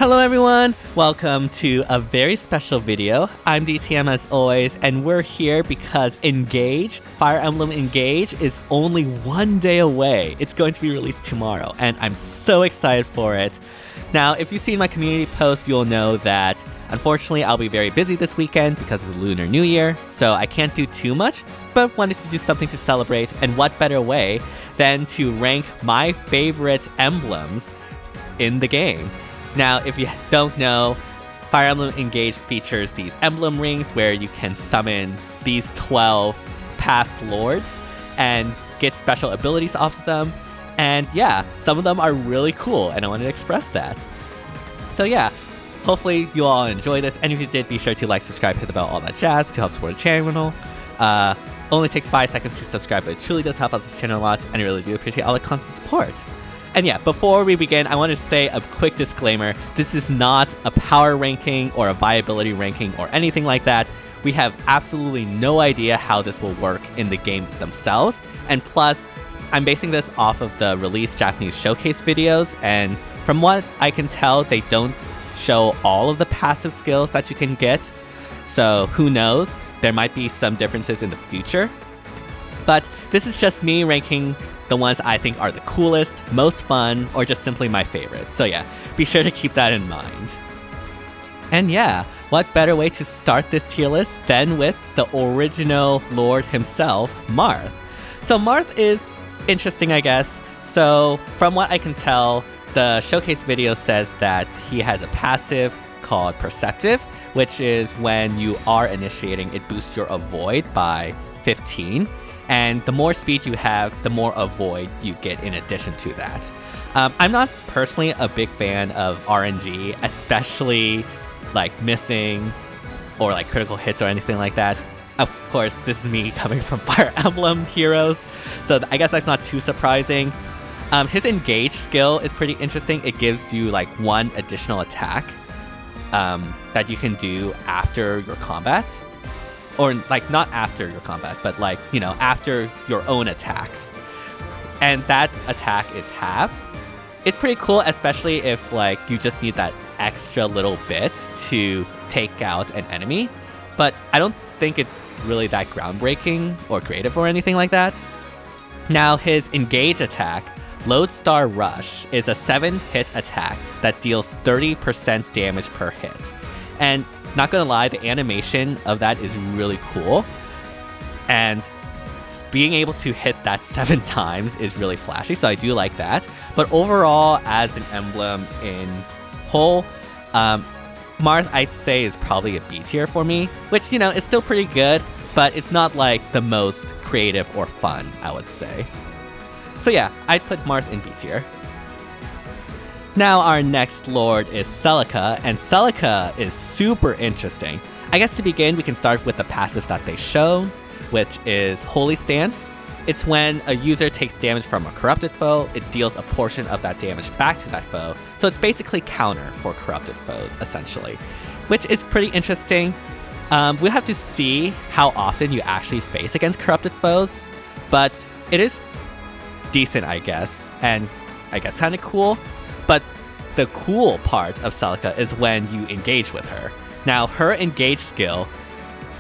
Hello everyone, welcome to a very special video. I'm DTM as always, and we're here because Engage, Fire Emblem Engage, is only one day away. It's going to be released tomorrow, and I'm so excited for it. Now, if you've seen my community posts, you'll know that unfortunately I'll be very busy this weekend because of the Lunar New Year, so I can't do too much, but wanted to do something to celebrate, and what better way than to rank my favorite emblems in the game. Now, if you don't know, Fire Emblem Engage features these emblem rings where you can summon these 12 past lords and get special abilities off of them. And yeah, some of them are really cool, and I wanted to express that. So yeah, hopefully you all enjoy this, and if you did, be sure to like, subscribe, hit the bell, all that jazz to help support the channel. Only takes 5 seconds to subscribe, but it truly does help out this channel a lot, and I really do appreciate all the constant support. And yeah, before we begin, I want to say a quick disclaimer. This is not a power ranking or a viability ranking or anything like that. We have absolutely no idea how this will work in the game themselves. And plus, I'm basing this off of the released Japanese showcase videos, and from what I can tell, they don't show all of the passive skills that you can get. So who knows? There might be some differences in the future. But this is just me ranking the ones I think are the coolest, most fun, or just simply my favorite. So yeah, be sure to keep that in mind. And yeah, what better way to start this tier list than with the original Lord himself, Marth. So Marth is interesting, I guess. So from what I can tell, the showcase video says that he has a passive called Perceptive, which is when you are initiating, it boosts your avoid by 15. And the more speed you have, the more avoid you get in addition to that. I'm not personally a big fan of RNG, especially like missing or like critical hits or anything like that. Of course, this is me coming from Fire Emblem heroes, so I guess that's not too surprising. His Engage skill is pretty interesting. It gives you like one additional attack that you can do after your combat. Or like not after your combat, but like, you know, after your own attacks. And that attack is halved. It's pretty cool, especially if like you just need that extra little bit to take out an enemy. But I don't think it's really that groundbreaking or creative or anything like that. Now his Engage attack, Lodestar Rush, is a 7-hit attack that deals 30% damage per hit. And not gonna lie, the animation of that is really cool. And being able to hit that 7 times is really flashy, so I do like that. But overall, as an emblem in whole, Marth, I'd say, is probably a B tier for me, which, you know, is still pretty good, but it's not like the most creative or fun, I would say. So yeah, I'd put Marth in B tier. Now our next lord is Celica, and Celica is super interesting. I guess to begin, we can start with the passive that they show, which is Holy Stance. It's when a user takes damage from a corrupted foe, it deals a portion of that damage back to that foe. So it's basically counter for corrupted foes, essentially, which is pretty interesting. We'll have to see how often you actually face against corrupted foes, but it is decent, I guess, and I guess kind of cool. But the cool part of Celica is when you engage with her. Now, her Engage skill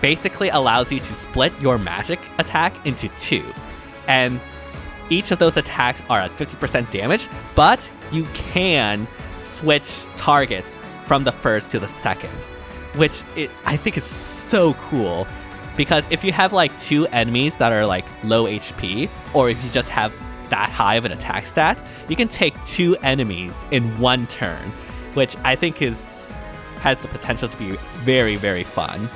basically allows you to split your magic attack into 2. And each of those attacks are at 50% damage, but you can switch targets from the first to the second, which I think is so cool. Because if you have like 2 enemies that are like low HP, or if you just have that high of an attack stat, you can take 2 enemies in 1 turn, which I think has the potential to be very, very fun.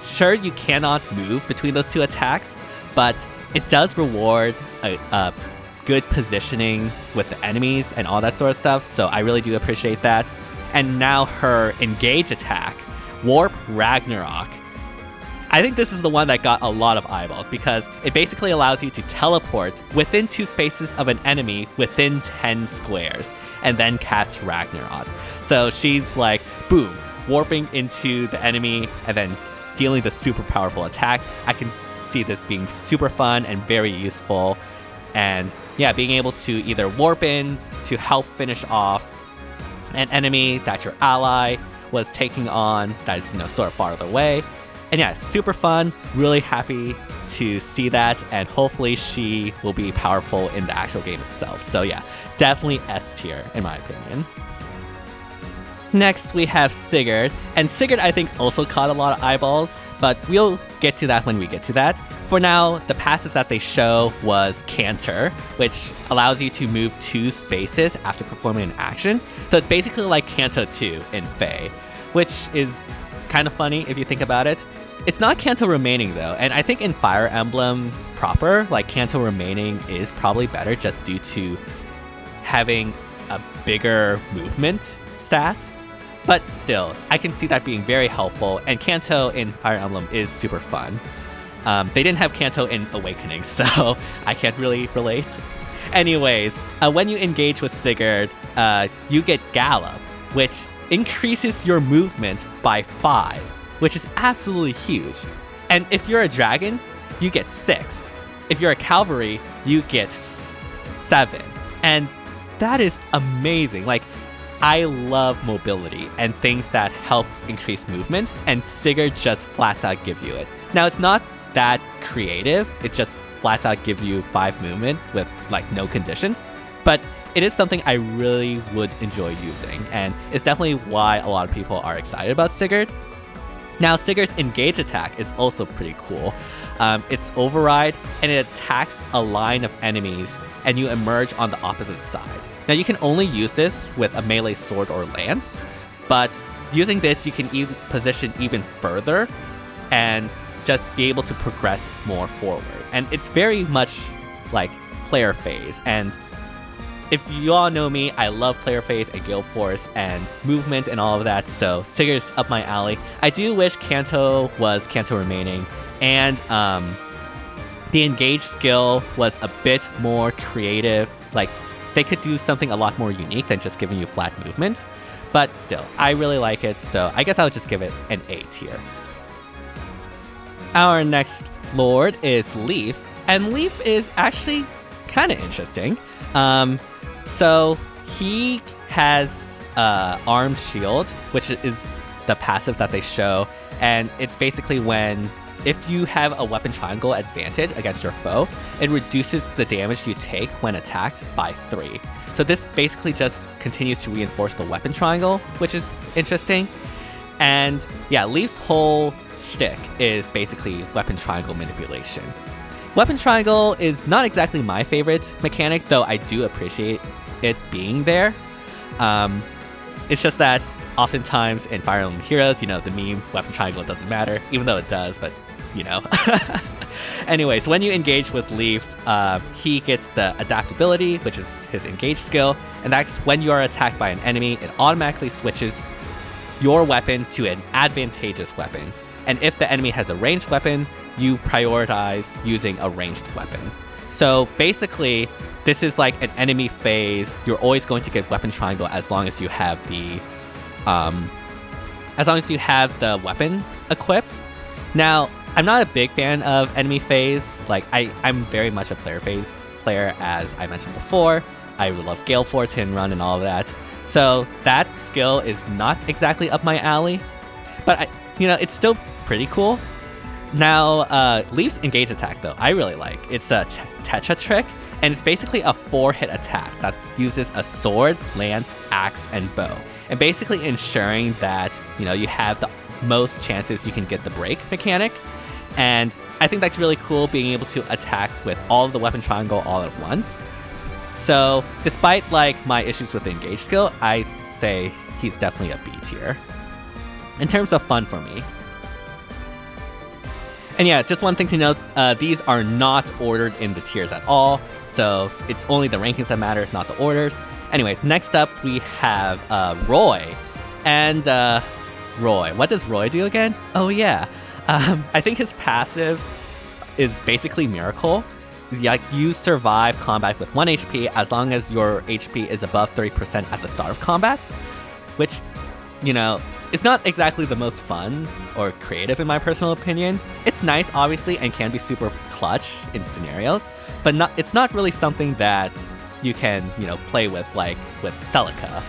Sure, you cannot move between those 2 attacks, but it does reward a good positioning with the enemies and all that sort of stuff, so I really do appreciate that. And now her Engage attack, Warp Ragnarok. I think this is the one that got a lot of eyeballs because it basically allows you to teleport within 2 spaces of an enemy within 10 squares and then cast Ragnarok. So she's like, boom, warping into the enemy and then dealing the super powerful attack. I can see this being super fun and very useful. And yeah, being able to either warp in to help finish off an enemy that your ally was taking on that is, sort of farther away. And yeah, super fun. Really happy to see that, and hopefully she will be powerful in the actual game itself. So yeah, definitely S tier in my opinion. Next we have Sigurd, and Sigurd I think also caught a lot of eyeballs, but we'll get to that when we get to that. For now, the passive that they show was Canter, which allows you to move 2 spaces after performing an action. So it's basically like Canto 2 in Fae, which is kind of funny if you think about it. It's not Canto Remaining though, and I think in Fire Emblem proper, like Canto Remaining is probably better just due to having a bigger movement stat. But still, I can see that being very helpful, and Canto in Fire Emblem is super fun. They didn't have Canto in Awakening, so I can't really relate. Anyways, when you engage with Sigurd, you get Gallop, which increases your movement by 5, which is absolutely huge. And if you're a dragon, you get 6. If you're a cavalry, you get 7. And that is amazing. Like, I love mobility and things that help increase movement, and Sigurd just flat out give you it. Now, it's not that creative, it just flat out give you 5 movement with like no conditions, but it is something I really would enjoy using, and it's definitely why a lot of people are excited about Sigurd. Now, Sigurd's engage attack is also pretty cool. It's override, and it attacks a line of enemies, and you emerge on the opposite side. Now, you can only use this with a melee sword or lance, but using this, you can position even further and just be able to progress more forward. And it's very much like player phase. And if you all know me, I love player phase and guild force and movement and all of that, so Sigurd's up my alley. I do wish Canto was Canto Remaining, and the engage skill was a bit more creative. Like, they could do something a lot more unique than just giving you flat movement. But still, I really like it, so I guess I would just give it an A tier. Our next lord is Leif, and Leif is actually kind of interesting. So he has Armed Shield, which is the passive that they show, and it's basically when, if you have a weapon triangle advantage against your foe, it reduces the damage you take when attacked by 3. So this basically just continues to reinforce the weapon triangle, which is interesting. And yeah, Leif's whole shtick is basically weapon triangle manipulation. Weapon triangle is not exactly my favorite mechanic, though I do appreciate it being there. It's just that oftentimes in Fire Emblem Heroes, the meme weapon triangle doesn't matter, even though it does, but Anyways, when you engage with Leif, he gets the adaptability, which is his engage skill, and that's when you are attacked by an enemy, it automatically switches your weapon to an advantageous weapon. And if the enemy has a ranged weapon, you prioritize using a ranged weapon. So basically, this is like an enemy phase. You're always going to get weapon triangle as long as you have the weapon equipped. Now, I'm not a big fan of enemy phase. Like, I'm very much a player phase player, as I mentioned before. I love Gale Force, Hit and Run, and all of that. So that skill is not exactly up my alley, but it's still pretty cool. Now, Leif's engage attack, though, I really like. It's a Tetra trick, and it's basically a 4-hit attack that uses a sword, lance, axe, and bow, and basically ensuring that you have the most chances you can get the break mechanic. And I think that's really cool, being able to attack with all of the weapon triangle all at once. So despite my issues with the engage skill, I'd say he's definitely a B tier in terms of fun for me. And yeah, just one thing to note, these are not ordered in the tiers at all, so it's only the rankings that matter, not the orders. Anyways, next up we have Roy. And Roy, what does Roy do again? Oh yeah, I think his passive is basically Miracle. You survive combat with 1 HP as long as your HP is above 30% at the start of combat, which, it's not exactly the most fun or creative in my personal opinion. It's nice, obviously, and can be super clutch in scenarios, but it's not really something that you can, play with, like with Celica.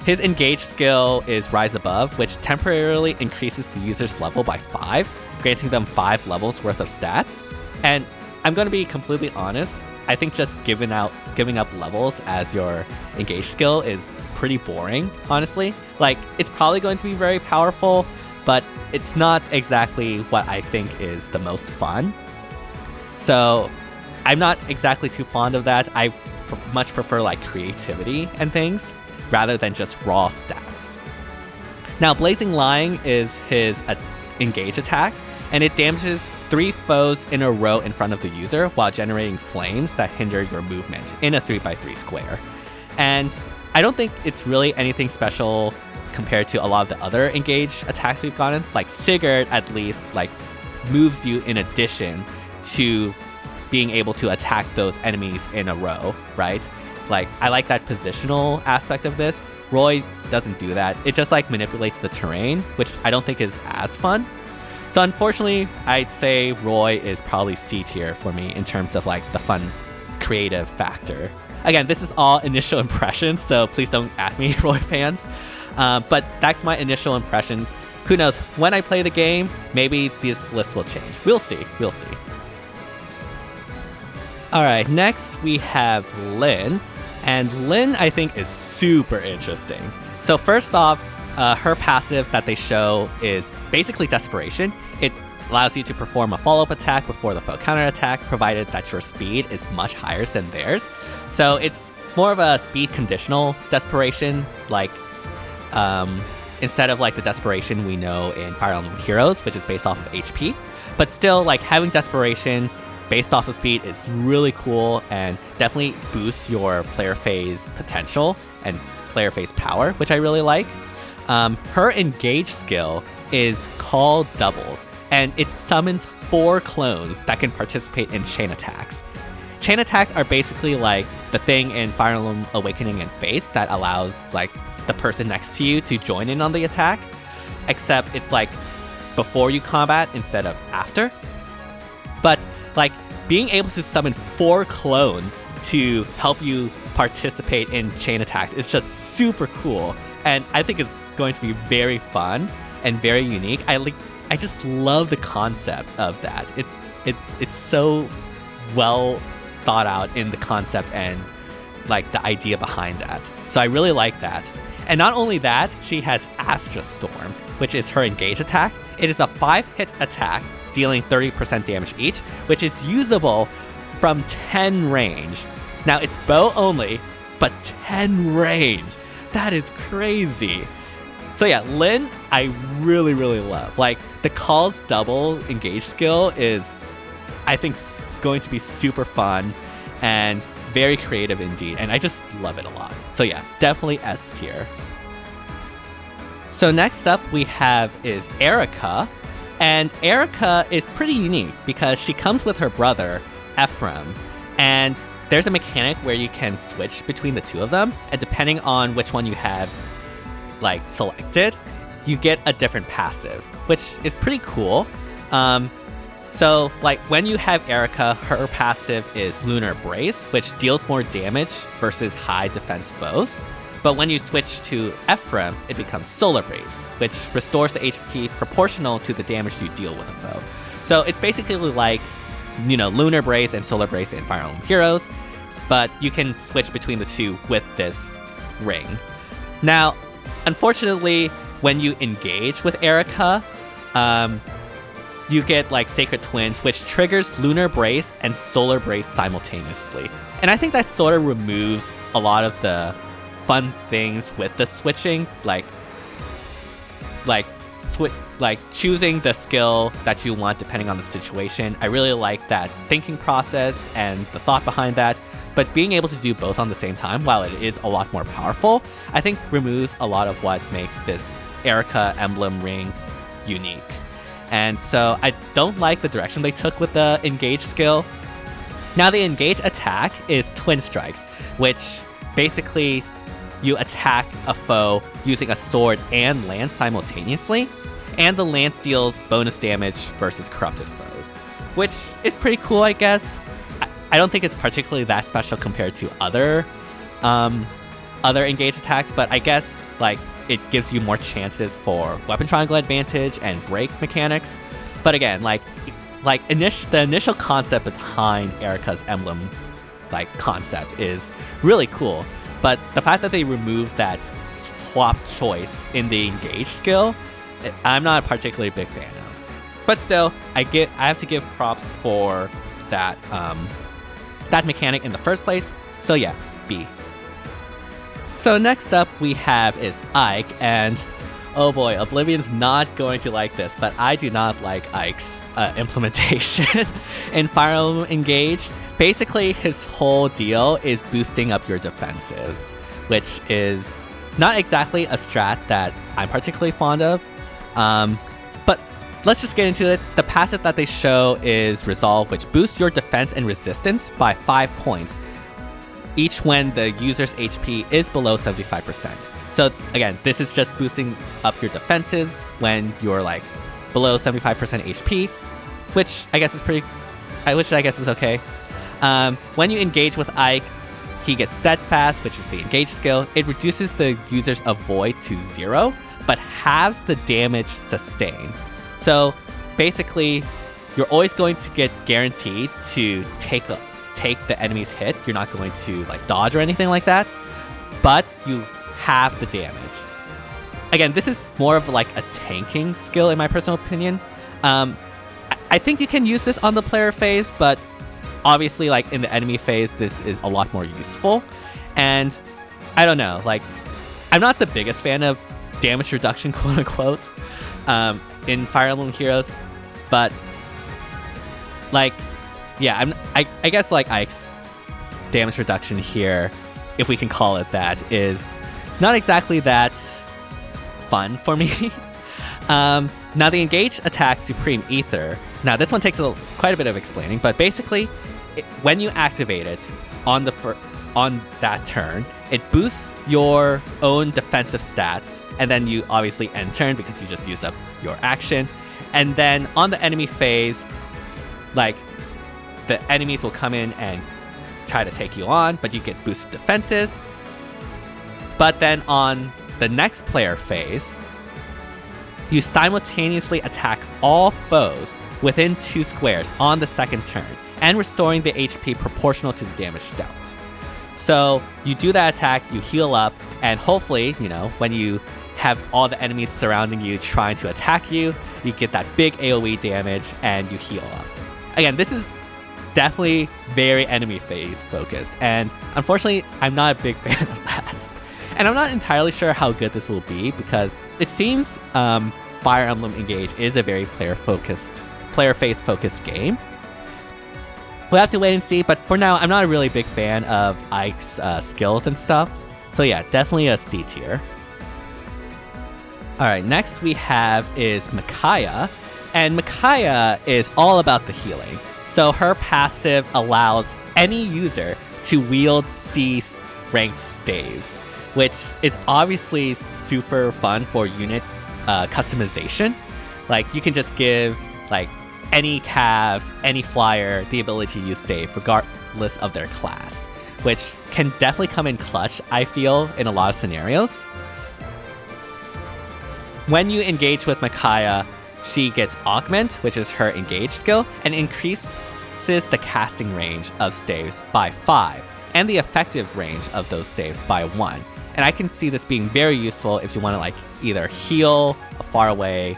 His Engage skill is Rise Above, which temporarily increases the user's level by 5, granting them 5 levels worth of stats. And I'm going to be completely honest, I think just giving up levels as your Engage skill is pretty boring, honestly. Like, it's probably going to be very powerful, but it's not exactly what I think is the most fun. So I'm not exactly too fond of that. I much prefer like creativity and things rather than just raw stats. Now, Blazing Line is his Engage attack, and it damages 3 foes in a row in front of the user while generating flames that hinder your movement in a 3x3 square. And I don't think it's really anything special compared to a lot of the other Engage attacks we've gotten. Like Sigurd, at least, like moves you in addition to being able to attack those enemies in a row, right? Like, I like that positional aspect of this. Roy doesn't do that. It just like manipulates the terrain, which I don't think is as fun. So unfortunately, I'd say Roy is probably C tier for me in terms of like the fun, creative factor. Again, this is all initial impressions, so please don't at me, Roy fans. But that's my initial impressions. Who knows, when I play the game, maybe this list will change. We'll see, we'll see. Alright, next we have Lyn. And Lyn, I think, is super interesting. So first off, her passive that they show is basically Desperation. It allows you to perform a follow-up attack before the foe counterattack, provided that your speed is much higher than theirs. So it's more of a speed conditional Desperation, like instead of like the Desperation we know in Fire Emblem Heroes, which is based off of HP. But still, like having Desperation based off of speed is really cool and definitely boosts your player phase potential and player phase power, which I really like. Her Engage skill is called Doubles, and it summons 4 clones that can participate in chain attacks. Chain attacks are basically like the thing in Fire Emblem Awakening and Fates that allows like the person next to you to join in on the attack, except it's like before you combat instead of after. But like being able to summon 4 clones to help you participate in chain attacks is just super cool, and I think it's going to be very fun and very unique. I just love the concept of that. It's so well thought out in the concept and like the idea behind that. So I really like that. And not only that, she has Astra Storm, which is her Engage attack. It is a 5-hit attack, dealing 30% damage each, which is usable from 10 range. Now, it's bow only, but 10 range. That is crazy. So yeah, Lyn, I really, really love. Like, the Call's double Engage skill is, I think, going to be super fun and very creative indeed, and I just love it a lot. So yeah, definitely S tier. So next up we have is Eirika. And Eirika is pretty unique because she comes with her brother, Ephraim, and there's a mechanic where you can switch between the two of them, and depending on which one you have like selected, you get a different passive, which is pretty cool. So like when you have Eirika, her passive is Lunar Brace, which deals more damage versus high defense foes. But when you switch to Ephraim, it becomes Solar Brace, which restores the HP proportional to the damage you deal with a foe. So it's basically like, you know, Lunar Brace and Solar Brace in Fire Emblem Heroes, but you can switch between the two with this ring. Now, unfortunately, when you engage with Eirika, you get like Sacred Twins, which triggers Lunar Brace and Solar Brace simultaneously. And I think that sort of removes a lot of the fun things with the switching, like choosing the skill that you want depending on the situation. I really like that thinking process and the thought behind that, but being able to do both on the same time, while it is a lot more powerful, I think removes a lot of what makes this Eirika emblem ring unique. And so I don't like the direction they took with the Engage skill. Now the Engage attack is Twin Strikes, which basically you attack a foe using a sword and lance simultaneously, and the lance deals bonus damage versus corrupted foes, which is pretty cool, I guess. I don't think it's particularly that special compared to other other engage attacks, but I guess like it gives you more chances for weapon triangle advantage and break mechanics. But again, the initial concept behind Eirika's emblem concept is really cool, but the fact that they removed that swap choice in the engage skill, I'm not a particularly big fan of. But still, I have to give props for that that mechanic in the first place. So yeah, B. So next up we have is Ike, and oh boy, Oblivion's not going to like this, but I do not like Ike's implementation in Fire Emblem Engage. Basically, his whole deal is boosting up your defenses, which is not exactly a strat that I'm particularly fond of. But let's just get into it. The passive that they show is Resolve, which boosts your defense and resistance by 5 points, each when the user's HP is below 75%. So again, this is just boosting up your defenses when you're below 75% HP, which I guess is okay. When you engage with Ike, he gets Steadfast, which is the engage skill. It reduces the user's avoid to 0, but halves the damage sustained. So basically, you're always going to get guaranteed to take the enemy's hit. You're not going to dodge or anything like that, but you have the damage. Again, this is more of a tanking skill in my personal opinion. I think you can use this on the player phase, but obviously in the enemy phase, this is a lot more useful. And I don't know, I'm not the biggest fan of damage reduction, quote unquote, in Fire Emblem Heroes, but yeah, I guess Ike's damage reduction here, if we can call it that, is not exactly that fun for me. Now the engage attack Supreme Ether. Now this one takes quite a bit of explaining, but basically, when you activate it on that turn, it boosts your own defensive stats, and then you obviously end turn because you just used up your action. And then on the enemy phase, the enemies will come in and try to take you on, but you get boosted defenses. But then on the next player phase, you simultaneously attack all foes within 2 squares on the second turn, and restoring the HP proportional to the damage dealt. So you do that attack, you heal up, and hopefully, when you have all the enemies surrounding you trying to attack you, you get that big AoE damage and you heal up. Again, this is definitely very enemy phase focused, and unfortunately, I'm not a big fan of that. And I'm not entirely sure how good this will be, because it seems Fire Emblem Engage is a very player phase focused game. We'll have to wait and see, but for now, I'm not a really big fan of Ike's skills and stuff. So yeah, definitely a C tier. Alright, next we have is Micaiah, and Micaiah is all about the healing. So her passive allows any user to wield C-ranked staves, which is obviously super fun for unit customization. You can just give any cav, any flyer, the ability to use stave regardless of their class, which can definitely come in clutch, I feel, in a lot of scenarios. When you engage with Micaiah, she gets Augment, which is her engage skill, and increases the casting range of staves by 5, and the effective range of those staves by 1. And I can see this being very useful if you want to either heal a faraway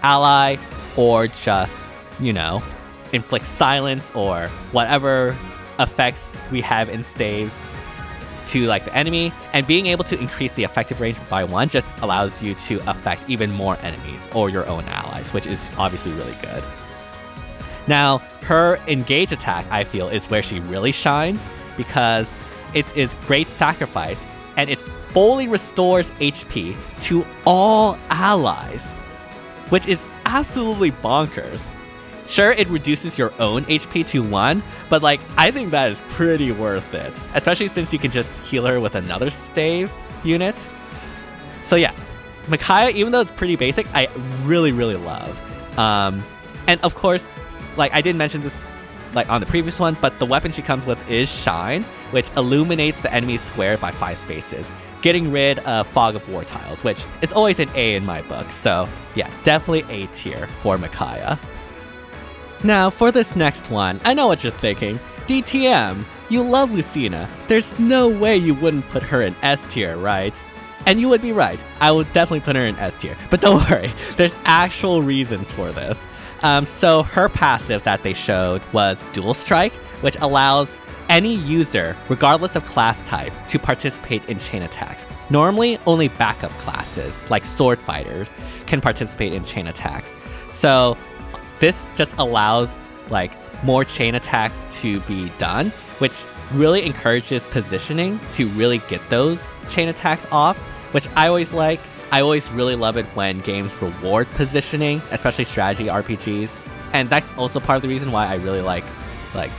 ally, or just, inflict silence or whatever effects we have in staves to the enemy. And being able to increase the effective range by 1 just allows you to affect even more enemies or your own allies, which is obviously really good. Now, her engage attack, I feel, is where she really shines, because it is great sacrifice, and it fully restores HP to all allies, which is absolutely bonkers. Sure, it reduces your own HP to 1, but I think that is pretty worth it, especially since you can just heal her with another stave unit. So yeah, Micaiah, even though it's pretty basic, I really, really love. And of course, I did mention this like on the previous one, but the weapon she comes with is Shine, which illuminates the enemy's square by 5 spaces, getting rid of Fog of War tiles, which is always an A in my book. So yeah, definitely A tier for Micaiah. Now for this next one, I know what you're thinking. DTM, you love Lucina. There's no way you wouldn't put her in S tier, right? And you would be right. I would definitely put her in S tier. But don't worry, there's actual reasons for this. So her passive that they showed was Dual Strike, which allows any user, regardless of class type, to participate in chain attacks. Normally, only backup classes, like Sword Fighters, can participate in chain attacks. So this just allows like more chain attacks to be done, which really encourages positioning to really get those chain attacks off, which I always like. I always really love it when games reward positioning, especially strategy RPGs. And that's also part of the reason why I really like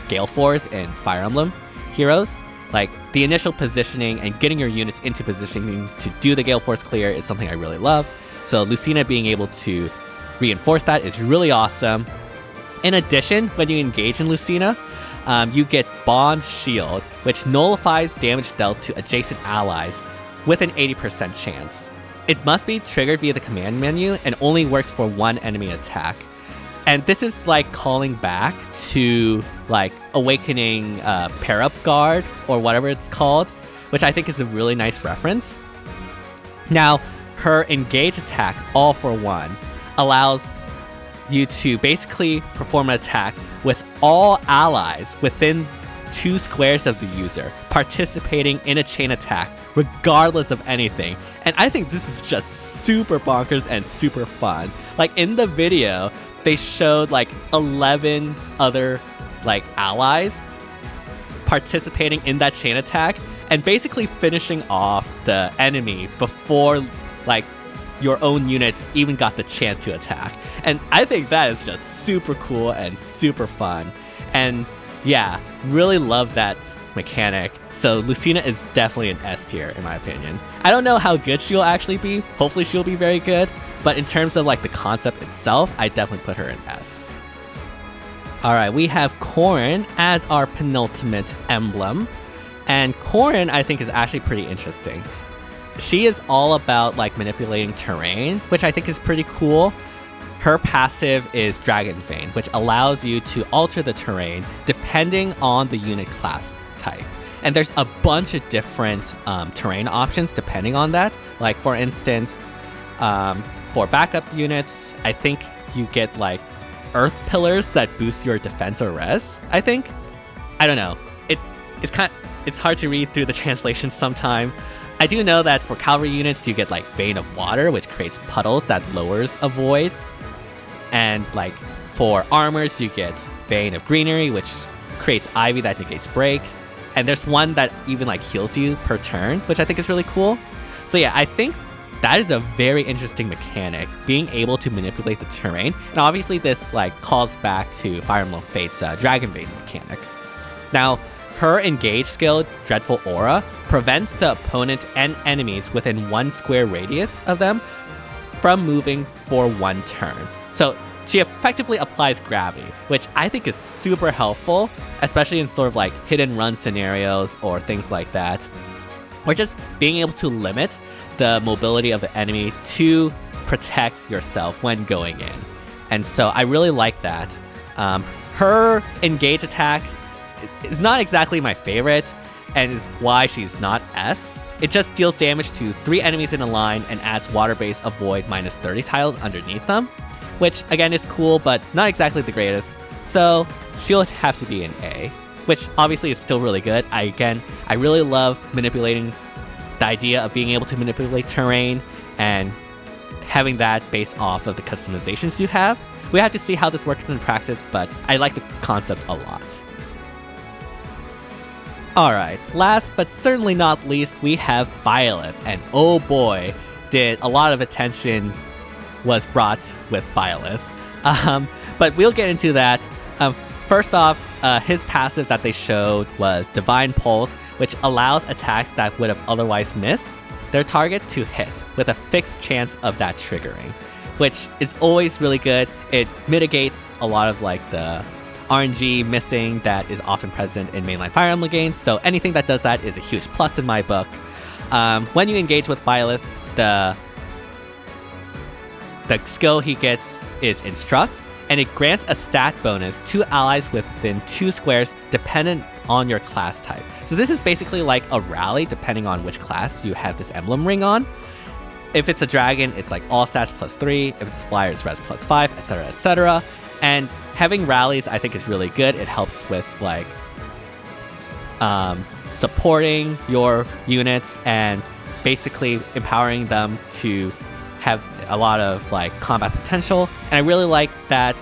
Gale Force and Fire Emblem Heroes. Like the initial positioning and getting your units into positioning to do the Gale Force clear is something I really love. So Lucina being able to reinforce that is really awesome. In addition, when you engage in Lucina, you get Bond's Shield, which nullifies damage dealt to adjacent allies with an 80% chance. It must be triggered via the command menu and only works for one enemy attack. And this is like calling back to like Awakening Pair-Up Guard or whatever it's called, which I think is a really nice reference. Now, her engage attack, All for One, allows you to basically perform an attack with all allies within 2 squares of the user, participating in a chain attack, regardless of anything. And I think this is just super bonkers and super fun. Like in the video, they showed like 11 other like allies participating in that chain attack and basically finishing off the enemy before like your own unit even got the chance to attack. And I think that is just super cool and super fun. And yeah, really love that mechanic. So Lucina is definitely an S tier in my opinion. I don't know how good she'll actually be. Hopefully she'll be very good. But in terms of like the concept itself, I definitely put her in S. Alright, we have Corrin as our penultimate emblem. And Corrin I think is actually pretty interesting. She is all about like manipulating terrain, which I think is pretty cool. Her passive is Dragon Vein, which allows you to alter the terrain depending on the unit class type. And there's a bunch of different terrain options depending on that. Like for instance, for backup units, I think you get like earth pillars that boost your defense or res, I think. I don't know. It's hard to read through the translation sometime. I do know that for cavalry units, you get like Vein of Water, which creates puddles that lowers a void. And like for armors, you get Vein of Greenery, which creates Ivy that negates breaks. And there's one that even like heals you per turn, which I think is really cool. So yeah, I think that is a very interesting mechanic, being able to manipulate the terrain. And obviously this like calls back to Fire Emblem Fate's Dragon Vein mechanic. Now, her engage skill, Dreadful Aura, prevents the opponent and enemies within 1 square radius of them from moving for 1 turn. So she effectively applies gravity, which I think is super helpful, especially in sort of like hit and run scenarios or things like that. Or just being able to limit the mobility of the enemy to protect yourself when going in. And so I really like that. Her engage attack is not exactly my favorite, and is why she's not S. It just deals damage to 3 enemies in a line and adds water-based avoid -30 tiles underneath them, which again is cool, but not exactly the greatest. So she'll have to be an A, which obviously is still really good. I really love manipulating the idea of being able to manipulate terrain and having that based off of the customizations you have. We have to see how this works in practice, but I like the concept a lot. Alright, last but certainly not least, we have Byleth, and oh boy, did a lot of attention was brought with Byleth. But we'll get into that. First off, his passive that they showed was Divine Pulse, which allows attacks that would have otherwise missed their target to hit, with a fixed chance of that triggering, which is always really good. It mitigates a lot of like the RNG missing that is often present in mainline Fire Emblem games, so anything that does that is a huge plus in my book. When you engage with Byleth, the skill he gets is Instruct, and it grants a stat bonus to allies within 2 squares dependent on your class type. So this is basically like a rally depending on which class you have this emblem ring on. If it's a dragon, it's like all stats +3. If it's a flyer, it's res +5, etc., etc. And having rallies, I think, is really good. It helps with like supporting your units and basically empowering them to have a lot of like combat potential. And I really like that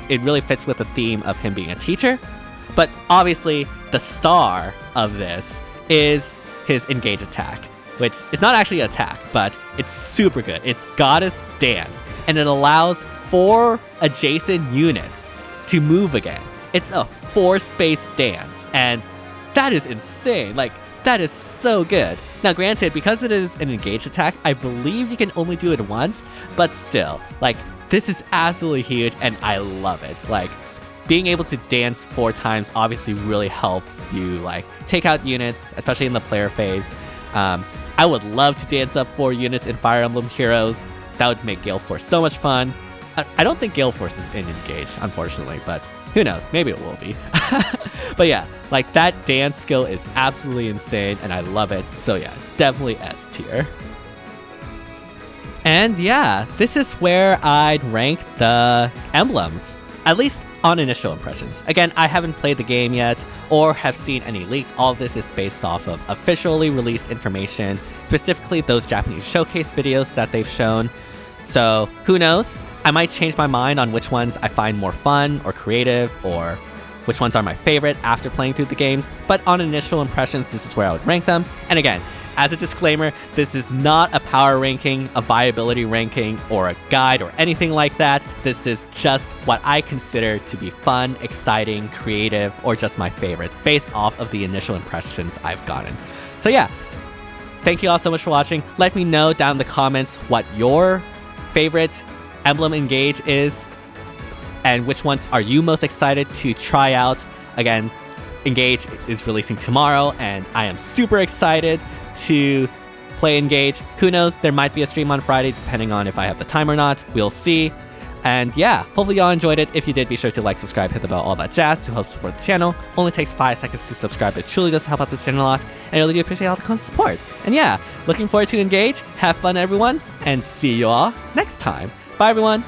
it really fits with the theme of him being a teacher. But obviously, the star of this is his engage attack, which is not actually an attack, but it's super good. It's Goddess Dance, and it allows 4 adjacent units to move again. It's a 4-space dance, and that is insane. Like, that is so good. Now, granted, because it is an engage attack, I believe you can only do it once, but still, like, this is absolutely huge, and I love it. Like, being able to dance 4 times obviously really helps you, like, take out units, especially in the player phase. I would love to dance up 4 units in Fire Emblem Heroes. That would make Gale Force so much fun. I don't think Gale Force is in Engage, unfortunately, but who knows? Maybe it will be. But yeah, like, that dance skill is absolutely insane, and I love it. So yeah, definitely S tier. And yeah, this is where I'd rank the emblems, at least on initial impressions. Again, I haven't played the game yet or have seen any leaks. All of this is based off of officially released information, specifically those Japanese showcase videos that they've shown. So who knows? I might change my mind on which ones I find more fun or creative, or which ones are my favorite after playing through the games. But on initial impressions, this is where I would rank them. And again, as a disclaimer, this is not a power ranking, a viability ranking, or a guide or anything like that. This is just what I consider to be fun, exciting, creative, or just my favorites based off of the initial impressions I've gotten. So yeah, thank you all so much for watching. Let me know down in the comments what your favorite Emblem Engage is and which ones are you most excited to try out. Again, Engage is releasing tomorrow, and I am super excited to play Engage. Who knows, there might be a stream on Friday depending on if I have the time or not. We'll see. And yeah, hopefully y'all enjoyed it. If you did, be sure to like, subscribe, hit the bell, all that jazz to help support the channel. Only takes 5 seconds to subscribe. It truly does help out this channel a lot, and I really do appreciate all the constant support. And yeah, looking forward to Engage. Have fun, everyone, and see you all next time. Bye, everyone.